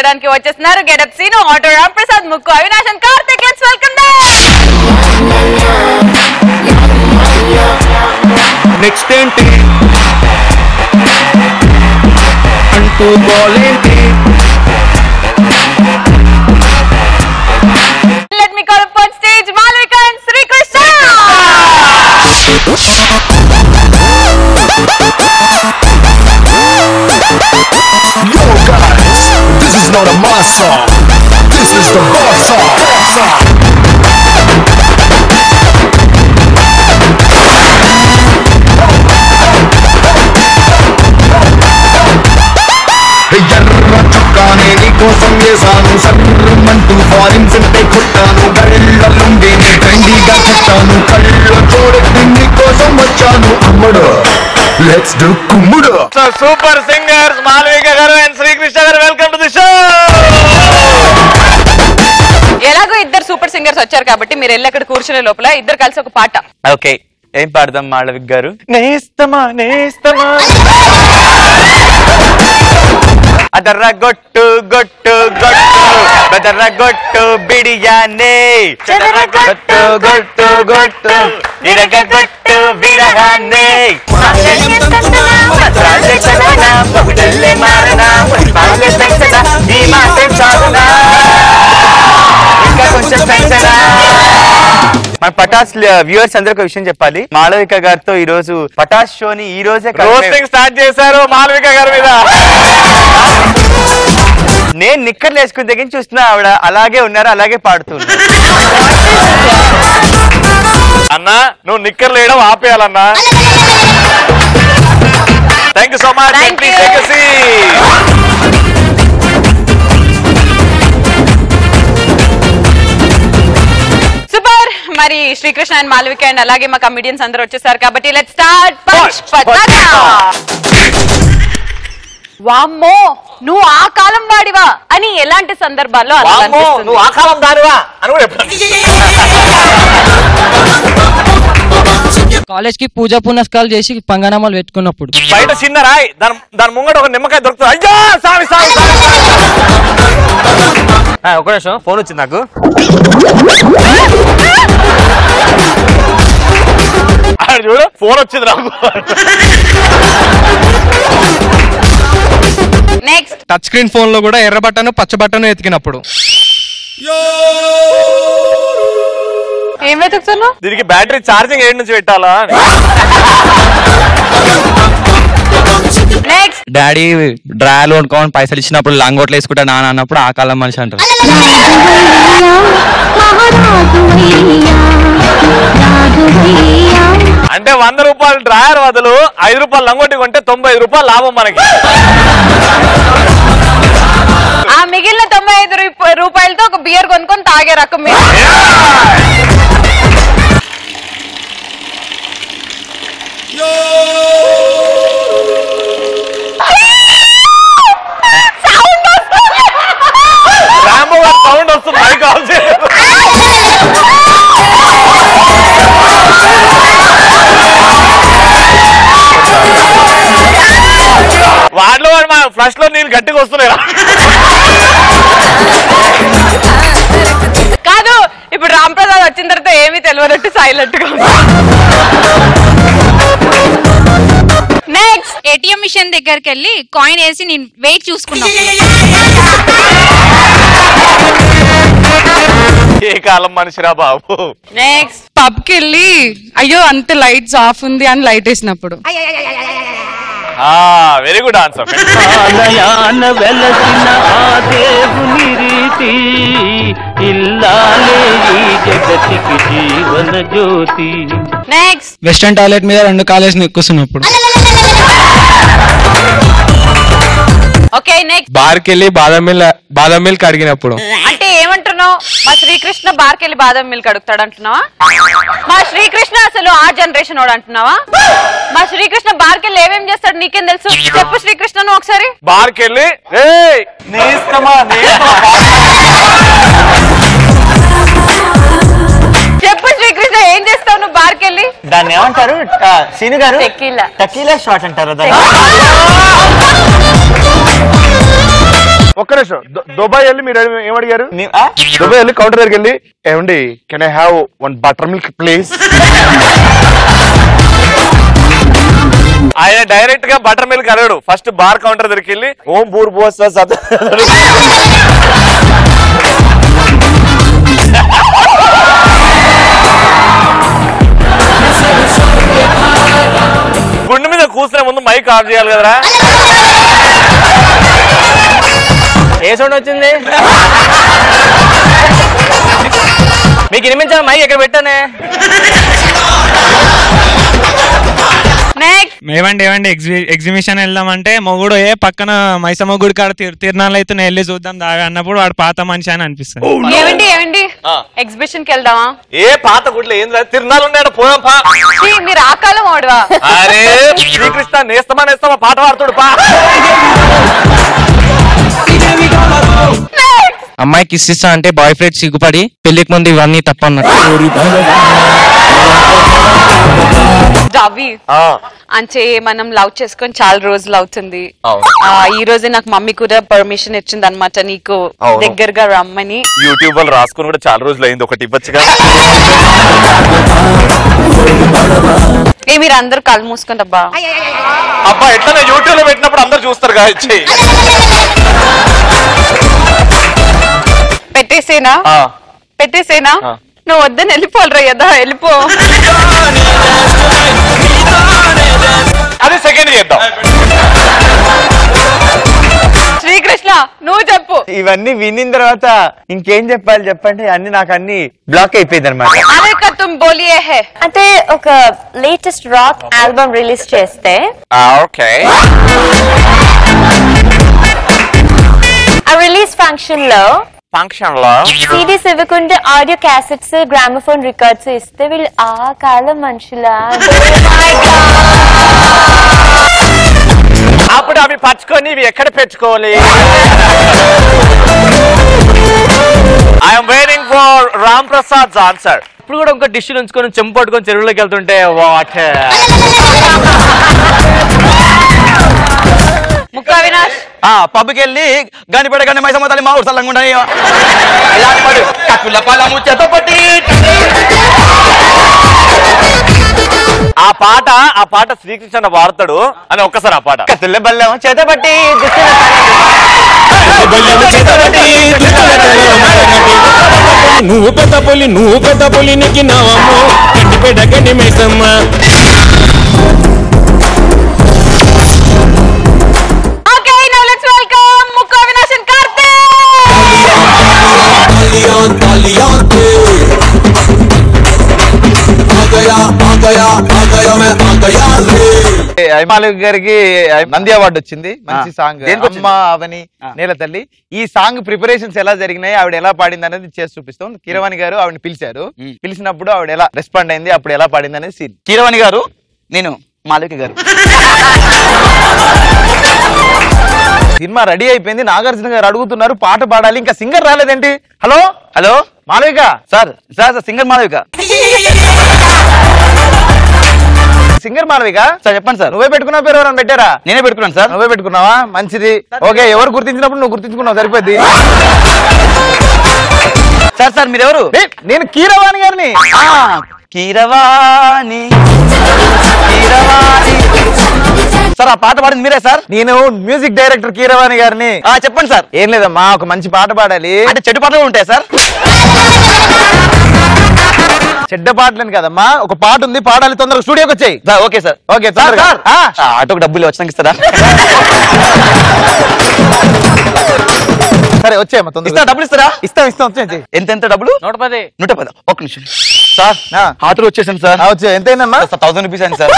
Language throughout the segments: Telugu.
చేయడానికి వచ్చేస్తున్నారు getup Seenu, auto Ram Prasad, Mukku Avinash and Karthik. Let's welcome them. Next ఏంటి అంటూ గోలేంటి Let me call up on stage Malvika and Sri Krishna. Yo guys, this is not a mass song. This is the boss song. ఎర్ర చుక్కానే నీకోసం వేసాను, సర్రమంటూ ఫారిన్స్ అంటే కొట్టాను, గళ్ళలుండి నీ ట్రెండీగా చుట్టాను, కళ్ళ చూడెత్తి నీకోసం వచ్చాను అమ్ముడు. లెట్స్ డు కుమ్ముడు. సూపర్ సింగర్స్ మాలవిక గారు అండ్ శ్రీకృష్ణ గారు, వెల్కమ్ టు ది షో. ఎలాగో ఇద్దరు సూపర్ సింగర్స్ వచ్చారు కాబట్టి మీరు వెళ్ళి అక్కడ కూర్చునే లోపల ఇద్దరు కలిసి ఒక పాట. ఓకే, ఏం పాడదాం మాళవిక గారు? నేస్తమా నేస్తమా అదర్ర గొట్టు గొట్టు గొట్టు బెదర్ర గొట్టు బిడియానే, గొట్టు గొట్టు గొట్టు ఇరగ గొట్టు విరహానే, ఇంకా కొంచెం పెంచనా. మన పటాస్ వ్యూవర్స్ అందరికి విషయం చెప్పాలి, మాళవిక గారితో ఈ రోజు పటాస్ షోని ఈ రోజే రోస్టింగ్ స్టార్ట్ చేశారు మాళవిక గారి మీద. నేను నిక్కర్లు వేసుకుని దగ్గర చూస్తున్నా, ఆవిడ అలాగే ఉన్నారు, అలాగే పాడుతున్నారు. అన్నా నువ్వు నిక్కర్లు వేయడం ఆపేయాలన్నా. Thank you so much. Super. మరి శ్రీకృష్ణ అండ్ మాలవిక అండ్ అలాగే మా కమిడియన్స్ అందరూ వచ్చేసారు కాబట్టి లెట్స్ స్టార్ట్. వామ్మో నువ్వు ఆ కాలం వాడివా అని ఎలాంటి సందర్భాల్లో నువ్వు ఆ కాలం దానివా అని కాలేజ్ కి పూజా పునస్కారాలు చేసి పంగనామాలు పెట్టుకున్నప్పుడు బయట చిన్న రాయి దాని ముంగట ఒక నిమ్మకాయ దొరుకుతుంది. అయ్యో సామి సామి ఒక నిమిషం, ఫోన్ వచ్చింది నాకు. చూడు ఫోన్ వచ్చింది నాకు. నెక్స్ట్ టచ్ స్క్రీన్ ఫోన్ లో కూడా ఎర్ర బట్టను పచ్చ బట్టను ఎతికినప్పుడు ఏం వెతుకుతున్నావు? దీనికి బ్యాటరీ ఛార్జింగ్ ఏడు నుంచి పెట్టాలా? నెక్స్ట్ డాడీ డ్రాయలు వండుకోమని పైసలు ఇచ్చినప్పుడు లంగోట్లు వేసుకుంటా నాన్న అన్నప్పుడు ఆ కాలం మనిషి అంటారు. అంటే 100 రూపాయలు డ్రాయర్ బదులు 5 రూపాయలు లంగోటి కొంటే 95 రూపాయలు లాభం మనకి. ఆ మిగిలిన 95 రూపాయలతో ఒక బియర్ కొనుక్కొని తాగే రకం మీరు. సౌండ్ వస్తుంది, మైక్ ఆఫ్ చేయాలి. వాటిలో వాడు మా ఫ్లష్ లో నీళ్ళు గట్టిగా వస్తున్నాయి. కాదు ఇప్పుడు రామ్ ప్రసాద్ వచ్చిన తర్వాత ఏమీ తెలియనట్టు సైలెంట్ గా. నెక్స్ట్ ఏటీఎం మిషన్ దగ్గరికి వెళ్ళి కాయిన్ వేసి నేను వెయిట్ చూసుకున్నా. ఏ కాలం మనిషిరా బాబు. నెక్స్ట్ పబ్ కి వెళ్ళి అయ్యో అంత లైట్స్ ఆఫ్ ఉంది అని లైట్ వేసినప్పుడు. Very good answer. వెలసిన ఆ దేవుని రీతి ఇల్లాలే ఈ జగతికి Jeevan Jyoti. Next western toilet మీద 2 కాలేజ్ ఎక్కుస్తున్నప్పుడు. ఓకే నెక్స్ట్ బార్కి వెళ్ళి బాదం మిల్క్ అడిగినప్పుడు. అంటే ఏమంటున్నావు? మా శ్రీకృష్ణ బార్కి వెళ్ళి బాదం మిల్క్ అడుగుతాడు అంటున్నావా? మా శ్రీకృష్ణ అసలు ఆ జనరేషన్ వాడు అంటున్నావా? మా శ్రీకృష్ణ బార్కి వెళ్ళి ఏమేం చేస్తాడు నీకేం తెలుసు? చెప్పు శ్రీకృష్ణ నువ్వు ఒకసారి. బార్కి వెళ్ళి చెప్పు శ్రీకృష్ణ ఏం చేస్తావు నువ్వు బార్కి వెళ్ళి? దాన్ని ఏమంటారు సీను గారు? టెకీలా షాట్ అంటారు. ఒక్క నిమిషం దుబాయ్ వెళ్ళి మీరు ఏమడిగారు? దుబాయ్ వెళ్ళి కౌంటర్ దగ్గరికి వెళ్ళి ఏమండి can I have 1 butter milk please? ఆయన డైరెక్ట్ గా బటర్ మిల్క్ అన్నాడు. ఫస్ట్ బార్ కౌంటర్ దగ్గరికి వెళ్ళి ఓం బూర్ బోస్ గుండె మీద కూర్చునే ముందు మైక్ ఆఫ్ చేయాలి కదరా. ఏ సౌండ్ వచ్చింది? మీకు వినిపించాలి మైక్ ఎక్కడ పెట్టానే? ఏమండి ఎగ్జిబిషన్ వెళ్దామంటే మొగుడు పక్కన మైసమ్మ గుడి కాడ తిరునాళ్ళు అయితే నేను వెళ్ళి చూద్దాం దాగా అన్నప్పుడు వాడు పాత మనిషి అని అనిపిస్తుంది. ఏమండి ఎగ్జిబిషన్ కి వెళ్దామా? ఏ పాత గుడ్లు ఏం తిరునాళ్ళు ఉన్నాడు పోదాం పా. మీరు ఆ కాలం వాడువా? అరే శ్రీకృష్ణ నేస్తమా పాట పాడుతుడు పా. అమ్మాయికి ఇస్తా అంటే బాయ్ ఫ్రెండ్ సిగ్గుపడి పెళ్లికి ముందు ఇవన్నీ తప్పన్నట్టు. జావి అంటే మనం లవ్ చేసుకొని చాలా రోజులు అవుతుంది. ఈ రోజే నాకు మమ్మీ కూడా పర్మిషన్ ఇచ్చింది అనమాట నీకు దగ్గరగా రమ్మని. యూట్యూబ్ వాళ్ళు రాసుకుని కూడా చాలా రోజులు అయింది, ఒకటి ఇవ్వచ్చుగా. మీరు అందరు కళ్ళు మూసుకోండి అబ్బా. అబ్బా ఎట్లా యూట్యూబ్ లో పెట్టినప్పుడు అందరు చూస్తారు కదా. పెట్టేసేనా? నువ్వు వద్దని వెళ్ళిపోవాలరా కదా, వెళ్ళిపో. అదే సెకండ్ చేద్దాం. శ్రీకృష్ణ నువ్వు చెప్పు. ఇవన్నీ వినిన తర్వాత ఇంకేం చెప్పాలి చెప్పండి? అన్ని నాకు అన్ని బ్లాక్ అయిపోయింది అనమాట. అంటే ఒక లేటెస్ట్ రాక్ ఆల్బమ్ రిలీజ్ చేస్తే ఓకే ఆ రిలీజ్ ఫంక్షన్ లో సిడీస్ ఇవ్వకుండా ఆడియో క్యాసెట్స్ గ్రామోఫోన్ రికార్డ్స్ ఇస్తే వీళ్ళు ఆ కాలం మనుషులా? అప్పుడు అవి పచ్చుకొని ఇవి ఎక్కడ పెట్టుకోవాలి? I'm waiting for Ram Prasad answer. ఇప్పుడు కూడా ఇంకో డిష్ ఉంచుకొని చెంపు పట్టుకొని చెరువులోకి వెళ్తుంటే వాటర్ ముక్క అవినాష్ పబ్కి వెళ్ళి గనిపేట గని మైసమ్మ తల్లి మా ఊరు సల్లంగా ఉండని ఆ పాట శ్రీకృష్ణ వాడతాడు అని ఒక్కసారి ఆ పాట. కత్తుల బల్లం చేతబట్టి నువ్వు పెద్ద పులి నెక్కినావమ్మో గండిపేట గండి మైసమ్మ. మాలవి గారికి నంది అవార్డు వచ్చింది. మంచి సాంగ్ అమ్మ అవని నేల తల్లి. ఈ సాంగ్ ప్రిపరేషన్స్ ఎలా జరిగినాయి, ఆవిడ ఎలా పాడింది అనేది చేసి చూపిస్తాం. కీరవాణి గారు ఆవిడని పిలిచారు. పిలిచినప్పుడు ఆవిడ ఎలా రెస్పాండ్ అయింది, అప్పుడు ఎలా పాడింది అనేది సీన్. కీరవాణి గారు, నేను మాలవిక గారు. సినిమా రెడీ అయిపోయింది. నాగార్జున గారు అడుగుతున్నారు పాట పాడాలి, ఇంకా సింగర్ రాలేదేంటి? Hello hello Malavika sir. Sir singer Malavika. Singer Malavika sir చెప్పండి సార్. నువ్వే పెట్టుకున్నావు పేరు? ఎవరైనా పెట్టారా? నేనే పెట్టుకున్నాను సార్. నువ్వే పెట్టుకున్నావా? మంచిది. ఓకే, ఎవరు గుర్తించినప్పుడు నువ్వు గుర్తించుకున్నావు, సరిపోద్ది. సార్ సార్ మీరెవరు? నేను కీరవాణి గారిని. కీరవాణి సార్. ఆ పాట పాడింది మీరే సార్? నేను మ్యూజిక్ డైరెక్టర్ కీరవాణి గారిని. చెప్పండి సార్. ఏం లేదమ్మా, ఒక మంచి పాట పాడాలి. అంటే చెడు పాటలు ఉంటాయి సార్? చెడ్డ పాటలని కదమ్మా, ఒక పాట ఉంది పాడాలి, తొందరగా స్టూడియోకి వచ్చాయి. Okay sir. Okay sir. ఆటోకి డబ్బులు వచ్చినాక ఇస్తారా? సరే వచ్చాయమ్మా, తొందరగా డబ్బులు ఇస్తారా? ఇస్తాం. ఎంత డబ్బులు? 110. 110. ఒక్క నిమిషం సార్. ఆటోలో వచ్చేసాను సార్. వచ్చా. ఎంత అయిందమ్మా? 1000 రూపీస్ అయింది సార్.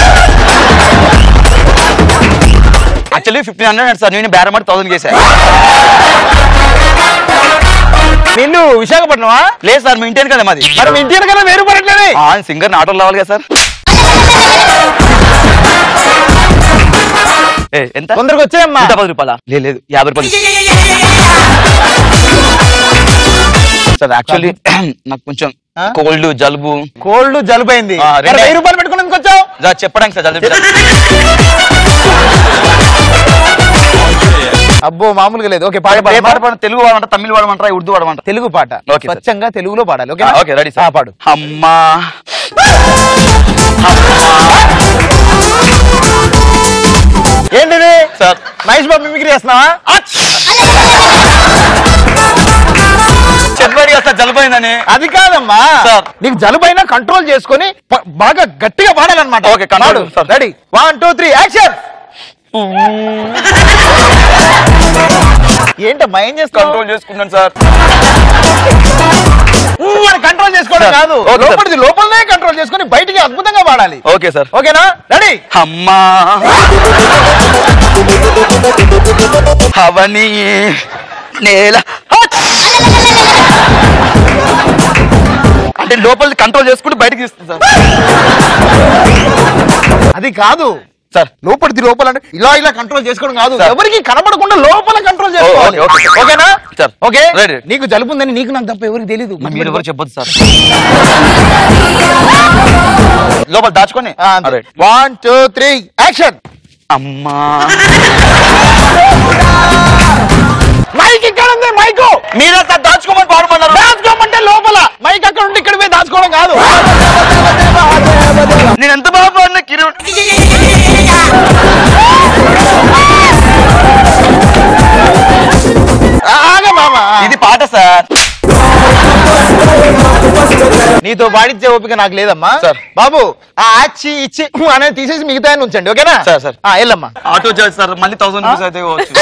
Actually 1500 sir. నేను బేరమాడి 1000 చేశాను. నిన్ను విశాఖపట్నమా? లేదు సార్, మీ ఇంటి కదా మాది. మరి మీ ఇంటి కదా వేరు పడట్లేదు. సింగర్ ఆటోలో రావాలి కదా సార్. ఎంత తొందరగా వచ్చాయమ్మా? 10 రూపాయల? లేదు 50 రూపాయలు సార్. యాక్చువల్లీ నాకు కొంచెం కోల్డ్ జలుబు అయింది. 1000 రూపాయలు పెట్టుకుని వచ్చావు చెప్పడానికి సార్. అబ్బో మామూలుగా లేదు. ఓకే, పాట పాట తెలుగు వాడమంటారా, తమిళ వాడమంటారా, ఉర్దూ వాడమంటారా? తెలుగు పాట స్వచ్ఛంగా తెలుగులో పాడాలి. Okay okay, ready. పాడు. అమ్మా ఏంటిది సార్? మహేష్ బాబు మిమిక్రీ చేస్తున్నావా? చెప్పాడు కదా జలుబైందని. అది కాదమ్మా, నీకు జలుబైనా కంట్రోల్ చేసుకొని బాగా గట్టిగా పాడాలన్నమాట. Okay, control. Ready, 1 2 3 action. ఏంటమ్మా ఏం చేస్తా? కంట్రోల్ చేసుకున్నాను సార్. కంట్రోల్ చేసుకోవడం కాదు, లోపలిది లోపలనే కంట్రోల్ చేసుకుని బయటికి అద్భుతంగా పాడాలి. Okay sir. ఓకేనా? రెడీ. అమ్మా అవని నేల అంటే లోపలిది కంట్రోల్ చేసుకుంటూ బయటికి తీస్తుంది సార్. అది కాదు సార్, లోపలిది లోపల అంటే ఇలా ఇలా కంట్రోల్ చేసుకోవడం కాదు, ఎవరికి కనబడకుండా లోపల కంట్రోల్ చేసుకోవాలి. ఓకేనా సార్? ఓకే, నీకు జలుబు ఉందని నీకు నాకు తప్ప ఎవరికి తెలీదు. మీరు ఎవరు చెప్పొద్దు సార్. లోపల దాచుకొని 1 2 3 యాక్షన్. అమ్మా మైక్ ఇక్కడ ఉంది, మైకు మీరే దాచుకోమని పాడమన్నారు. దాచుకోమంటే లోపల, మైక్ అక్కడ ఉండి ఇక్కడ పోయి దాచుకోవడం కాదు. నేను ఎంత బాగా పాడినా ఇది పాట సార్. నీతో పాడించే ఓపిక నాకు లేదమ్మా బాబు. ఆ ఆచి ఇచ్చి అనేది తీసేసి మిగతా ఉంచండి. ఓకేనా సార్? సార్ వెళ్ళమ్మా. ఆటో చార్జ్ సార్ మళ్ళీ 1000 రూపీస్ అయితే ఇవ్వచ్చు.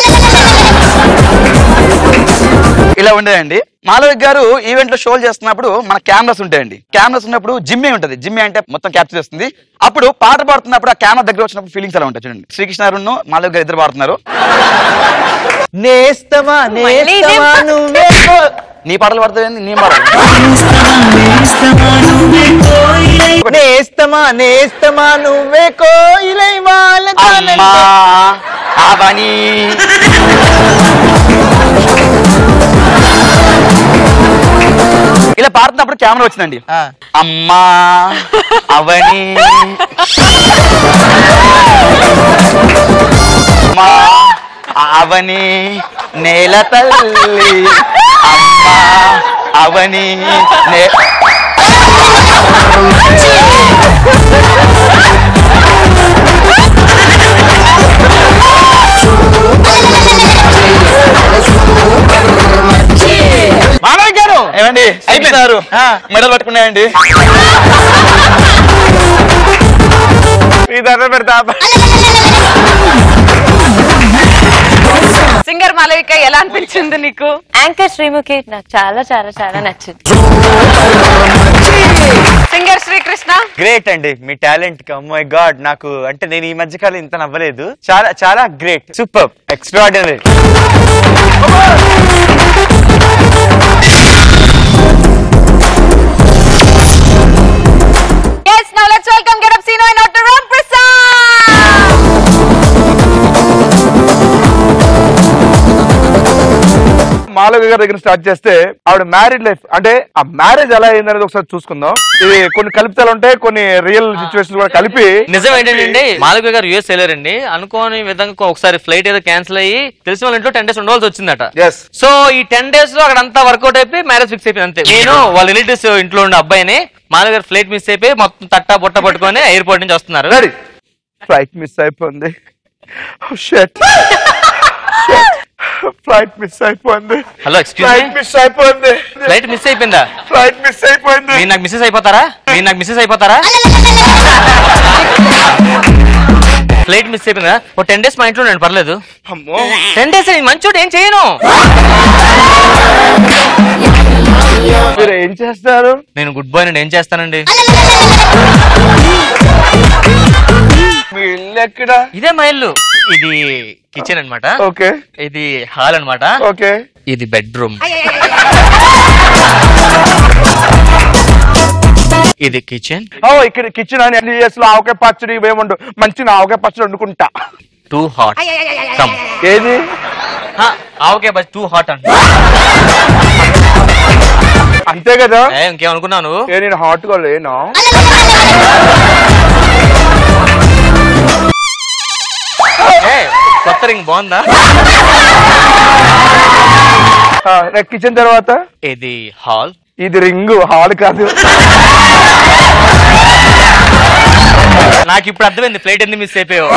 ఇలా ఉండేయండి. మాలవిక గారు ఈవెంట్ లో షోలు చేస్తున్నప్పుడు మన కెమెరాస్ ఉంటాయండి. కెమెరాస్ ఉన్నప్పుడు జిమ్మే ఉంటుంది. జిమ్మే అంటే మొత్తం క్యాప్చర్ చేస్తుంది. అప్పుడు పాట పాడుతున్నప్పుడు ఆ కెమెరా దగ్గర వచ్చినప్పుడు ఫీలింగ్స్ ఎలా ఉంటాయి చూడండి. శ్రీకృష్ణ గారు మాలవిక గారు ఇద్దరు పాడుతున్నారు. నేస్తమా నేస్తమా నువ్వే. నీ పాటలు పడుతుంది, నీ పాటలు. నేస్తమా నేస్తమా నువ్వే కోయిలై అమ్మా అవని ఇలా పాడుతున్నప్పుడు కెమెరా వచ్చిందండి. అమ్మా అవని అమ్మా అవని నేల తల్లి అమ్మా అవని మామయ్య గారు ఏమండి అయిపోయినారు, మెడల్ పట్టుకున్నాయండి. సింగర్ మాలవిక ఎలా అనిపించింది నీకు? యాంకర్ శ్రీముఖి నాకు చాలా చాలా చాలా నచ్చింది. సింగర్ శ్రీకృష్ణ గ్రేట్ అండి. మీ టాలెంట్ కి మై గాడ్ నాకు అంటే నేను ఈ మధ్య కాలం ఇంత నవ్వలేదు. చాలా చాలా great, super, extraordinary. Yes, now let's welcome Get Up Sino and Dr. Ram Prasad. Malavika గారి దగ్గర స్టార్ట్ చేస్తే ఆవిడ మ్యారీడ్ లైఫ్ అంటే ఆ మ్యారేజ్ ఎలా అయిందనేది ఒకసారి చూసుకుందాం. ఇది కొన్ని కలుపుతాలు ఉంటాయి, కొన్ని రియల్ సిచ్యువేషన్ కూడా కలిపి. నిజం ఏంటంటే మాలవిక గారు యూఎస్ వెళ్ళారండి. అనుకోని విధంగా ఒకసారి ఫ్లైట్ ఏదో క్యాన్సిల్ అయ్యి తెలిసిన వాళ్ళ ఇంట్లో 10 days ఉండవలసి వచ్చిందట. సో ఈ 10 days లో అక్కడ అంతా వర్కౌట్ అయిపోయి మ్యారేజ్ ఫిక్స్ అయిపోయింది అంతే. నేను వాళ్ళ రిలేటివ్స్ ఇంట్లో ఉండే అబ్బాయిని మాలవిక గారు ఫ్లైట్ మిస్ అయిపోయి మొత్తం తట్టా బుట్ట పట్టుకొని ఎయిర్పోర్ట్ నుంచి వస్తున్నారు. ఫ్లైట్ మిస్ అయిపోయింది. ఫ్లైట్ మిస్ అయిపోయింది. హలో ఎక్స్క్యూజ్ ఫ్లైట్ మిస్ అయిపోయింది. ఫ్లైట్ మిస్ అయిపోయిందా? ఫ్లైట్ మిస్ అయిపోయింది. మీరు నాకు మిస్సెస్ అయిపోతారా? మీరు నాకు మిస్సెస్ అయిపోతారా? ఫ్లైట్ మిస్ అయిపోయిందా? ఓ 10 days మా ఇంట్లో నేను పర్లేదు. 10 days మంచోడు ఏం చేయను. మీరు ఏం చేస్తారు? నేను గుడ్ బాయ్ నేను ఏం చేస్తానండి. మీ ఇల్లు ఎక్కడ? ఇదే మా ఇల్లు. ఇది కిచెన్ అన్నమాట. ఓకే. ఇది హాల్ అన్నమాట. ఓకే. ఇది బెడ్రూమ్. ఇది కిచెన్. ఇక్కడ కిచెన్ అని యూఎస్ లో ఆవకాయ పచ్చడి ఇవేముండు మంచి ఆవకాయ పచ్చడి వండుకుంటా. Too hot. ఏది ఆవకాయ పచ్చడి టూ హాట్ అంట. అంతే కదా. ఇంకేమనుకున్నాను నేను హాట్ గా లేనా? కొత్త రింగ్ బాగుందా? కిచెన్ తర్వాత ఇది హాల్, ఇది రింగ్, హాల్ కాదు. నాకు ఇప్పుడు అర్థమైంది ఫ్లైట్ ఎందుకు మిస్ అయిపోయావు.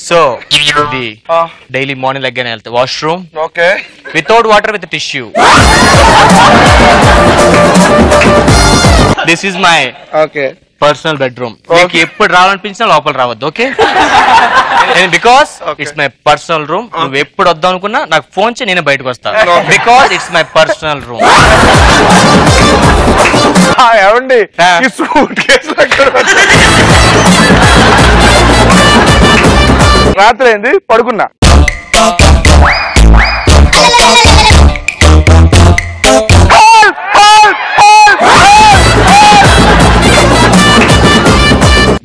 సో ఇది డైలీ మార్నింగ్ లెగ్గానే వెళ్తా washroom. Okay. Without water with tissue. This is my personal bedroom. మీకు ఎప్పుడు రావాలనిపించినా లోపల రావద్దు. Okay, because it's my personal room. నువ్వు ఎప్పుడు వద్దాం అనుకున్నా నాకు ఫోన్ చేయి, నేను బయటకు వస్తాను. Because it's my personal room. ఏమండి రాత్రి అయింది, పడుకున్నా.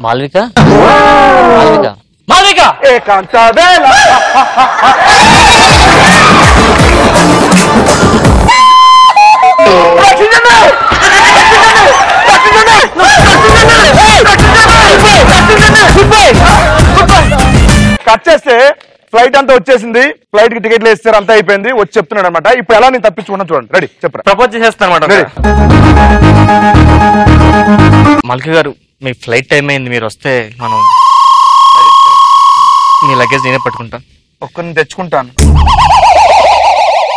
మాల్విక, మాల్విక, మాల్విక, ఏకాంత కట్ చేస్తే ఫ్లైట్ అంతా వచ్చేసింది, ఫ్లైట్ కి టికెట్లు వేస్తారు, అంతా అయిపోయింది. వచ్చి చెప్తున్నాడు అనమాట. ఇప్పుడు ఎలా నేను తప్పించుకున్నా చూడండి. రెడీ, చెప్పరా. ప్రపోజ్ చేసేస్తాను అనమాట. మల్కి గారు, మీ ఫ్లైట్ టైం అయింది, మీరు వస్తే మనం మీ లగేజ్ నేనే పట్టుకుంటాను. ఒక్కరిని తెచ్చుకుంటాను.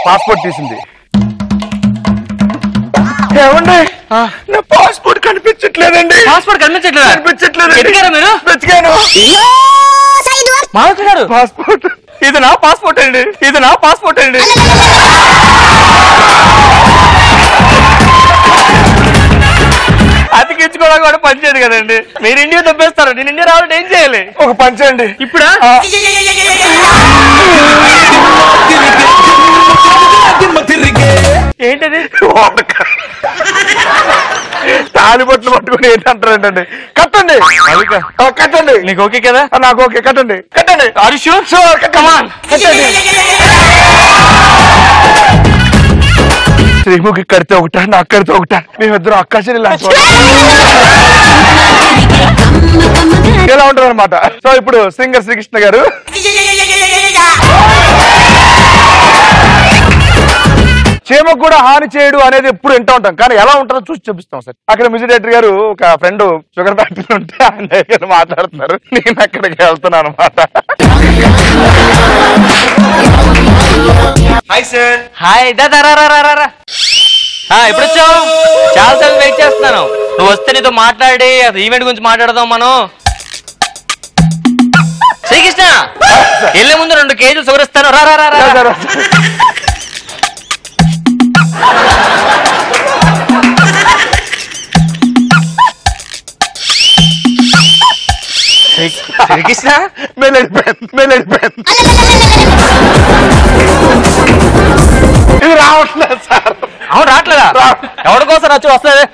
పాస్పోర్ట్ తీసింది. ఏమండి, నా పాస్పోర్ట్ కనిపించట్లేదండి. పాస్పోర్ట్ కనిపించట్లేదు? వెతికారా మీరు? వెతికాను. పాస్పోర్ట్, ఇది నా పాస్పోర్ట్ అండి, ఇది నా పాస్పోర్ట్ అండి. అతికించుకోవడానికి కూడా పని చేయదు కదండి. మీరు ఇండియా తప్పేస్తారు, నేను ఇండియా రావాలంటే ఏం చేయాలి? ఒక పని చేయండి. ఇప్పుడా? ఏంటది? తాలిబొట్లు పట్టుకుని ఏంటంటారండి. కట్టండి, కట్టండి. నీకు ఓకే కదా? నాకు ఓకే. కట్టండి, కట్టండి. Are you sure? Sure, come on, కట్టండి. శ్రీముఖి కడితే ఒకట, నాకు కడితే ఒకట. మేమిద్దరం అక్క చెల్లెలు ఎలా ఉంటారు అనమాట. సో ఇప్పుడు సింగర్ శ్రీకృష్ణ గారు చీమకు కూడా హాని చేయడు అనేది ఎప్పుడు వింటూ ఉంటాం, కానీ ఎలా ఉంటుందో చూసి చూపిస్తాం సార్. అక్కడ మ్యూజిక్ డైరెక్టర్ గారు ఒక ఫ్రెండ్ షుగర్ ఫ్యాక్టరీ ఉంటే ఆయన దగ్గర మాట్లాడుతున్నారు, నేను అక్కడికి వెళ్తున్నాను అనమాట. Hi sir. హాయ్, ఎప్పుడు వచ్చావు? చాలా సార్లు వెయిట్ చేస్తున్నాను. నువ్వు వస్తే నీతో మాట్లాడి ఈవెంట్ గురించి మాట్లాడదాం మనం. శ్రీకృష్ణ, వెళ్ళే ముందు 2 కేజీలు షుగర్ ఇస్తాను. రా రా రా. శ్రీకృష్ణ, ఇది రావట్లేదు సార్. అవును, రావట్లేదా? ఎవరి కోసం వచ్చి వస్తుంది?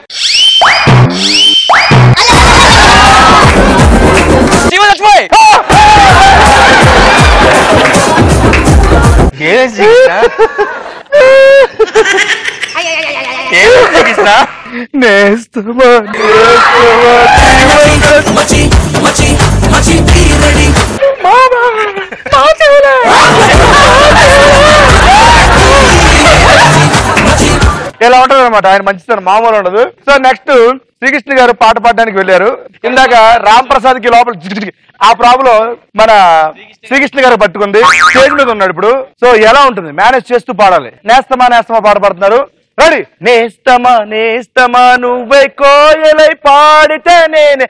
ఎలా ఉంటది అనమాట. ఆయన మంచితనం మామూలు ఉండదు. సో నెక్స్ట్ శ్రీకృష్ణ గారు పాట పాడడానికి వెళ్ళారు. ఇందాక రామ్ ప్రసాద్ కి లోపల ఆ ప్రాబ్లం మన శ్రీకృష్ణ గారు పట్టుకుంది. స్టేజ్ మీద ఉన్నాడు ఇప్పుడు. సో ఎలా ఉంటుంది, మేనేజ్ చేస్తూ పాడాలి. నేస్తమా నేస్తమా పాట పాడుతున్నారు. రెడీ. నేస్తమా నేస్తమా నువ్వే కోయలై పాడితే నేనే.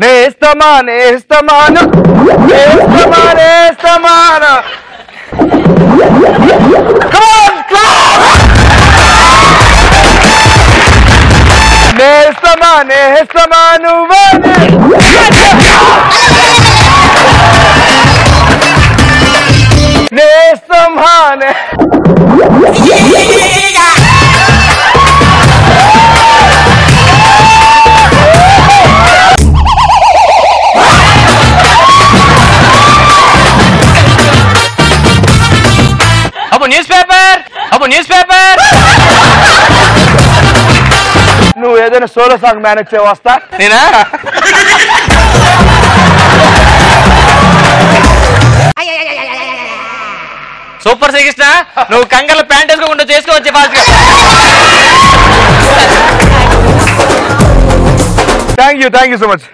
నేస్తమా నేస్తమాను నేస్తమా నేస్తమాను. నేస్తమా నేస్తమా నువ్వే నేస్తమా న్యూస్ పేపర్ ఏదైనా సోలో సాంగ్ మేనేజ్ చేయ వస్తా నేనా సూపర్ శ్రీకృష్ణ నువ్వు కంగల ప్యాంట్ వేసుకోకుండా చేసుకోవచ్చు ఫాస్ట్ గా. Thank you so much.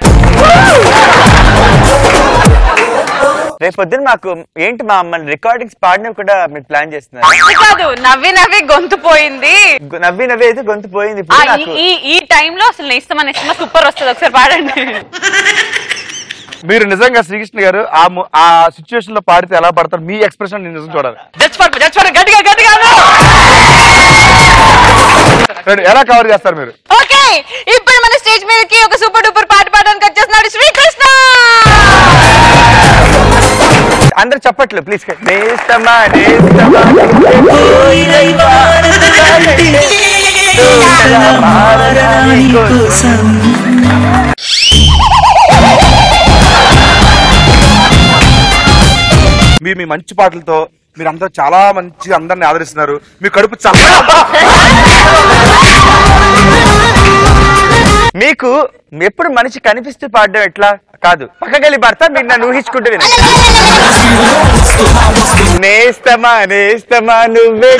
రేపొద్దున మాకు ఏంటి మా మన రికార్డింగ్స్ పాడినవి కూడా మీరు ప్లాన్ చేస్తున్నారు? కాదు, నవ్వి నవ్వి గొంతు పోయింది. నవ్వి అయితే గొంతు పోయింది. ఈ టైంలో అసలు నేస్తమా సూపర్ వస్తుంది, ఒకసారి పాడండి. మీరు నిజంగా శ్రీకృష్ణ గారు ఆ సిచ్యువేషన్ లో పాడితే ఎలా పడతారు, మీ ఎక్స్ప్రెషన్ నేను నిజం చూడాలి. ఎలా కవర్ చేస్తారు మీరు? ఓకే, ఇప్పుడు మన స్టేజ్ మీదకి ఒక సూపర్ డూపర్ పాట పాడడానికి వచ్చేస్తున్నాడు శ్రీకృష్ణ. అందరు చెప్పట్లు ప్లీజ్. మీ మంచి పాటలతో మీరు అందరూ చాలా మంచిగా అందరిని ఆదరిస్తున్నారు. మీ కడుపు చాలా మీకు ఎప్పుడు మనిషి కనిపిస్తూ పాడడం ఎట్లా కాదు, పక్కకెళ్ళి పడతా మీరు నన్ను ఊహించుకుంటూ వినండి. నేస్తమా నువ్వే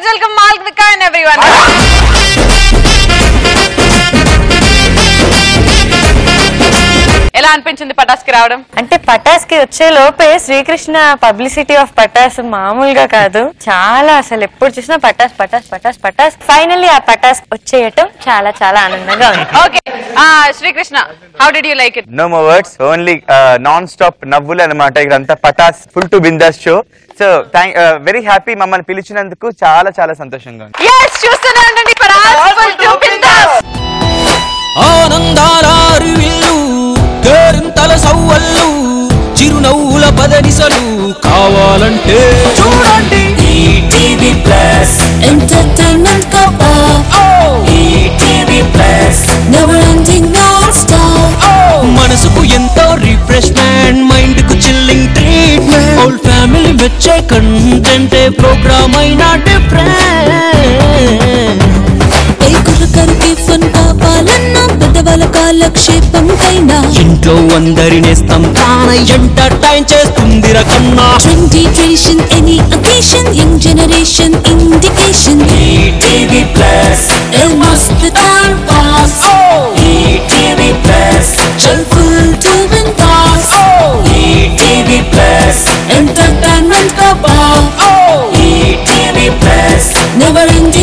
వెల్కమ్ మాల్విక అండ్ ఎవ్రీవన్. ఎలా అనిపించింది పటాస్కి రావడం? అంటే పటాస్కి వచ్చే లోపే శ్రీకృష్ణ పబ్లిసిటీ ఆఫ్ పటాస్ మామూలుగా కాదు. చాలా అసలు ఎప్పుడు చూసినా పటాస్ పటాస్ పటాస్ పటాస్. ఫైనల్లీ ఆ పటాస్ వచ్చేయటం చాలా చాలా ఆనందంగా ఉంది. Okay Srikrishna, how did you like it? No more words, only non stop నవ్వులు అనమాట. ఇదంతా Patas full to bindaas show. So very happy మమ్మల్ని పిలిచినందుకు చాలా చాలా సంతోషంగా ఉంది. చూస్తూనే ఉండండి పటాస్ ఫుల్ టు బిందాస్. ఆనందాల అరువిల్లు కేరింతల సవ్వళ్ళు చిరునవ్వుల పదనిసలు కావాలంటే చూడండి ETV plus entertainment cover. ETV plus never ending non stop. మనసుకు ఎంతో రిఫ్రెష్మెంట్, మైండ్ కు చిల్లింగ్ ట్రీట్మెంట్, హోల్ ఫ్యామిలీ వచ్చే కంటెంట్ ప్రోగ్రామ్ అయినా డిఫరెంట్. కరికి ఫన్ కావాలన్నా పెద్దవాళ్ళ కాలక్షేపం కైనా ఇంట్లో అందరినేస్తాం తాన ఎంటర్టైన్ చేస్తుంది రకన్నా. Trendy tradition any occasion young generation indication. ETV plus ఏ మస్త్ టైం పాస్. ఈటీవీ ప్లస్ చల్ ఫుల్ టు బిందాస్. ఈటీవీ ప్లస్ ఎంటర్టైన్మెంట్ కా boss. ETV plus never ending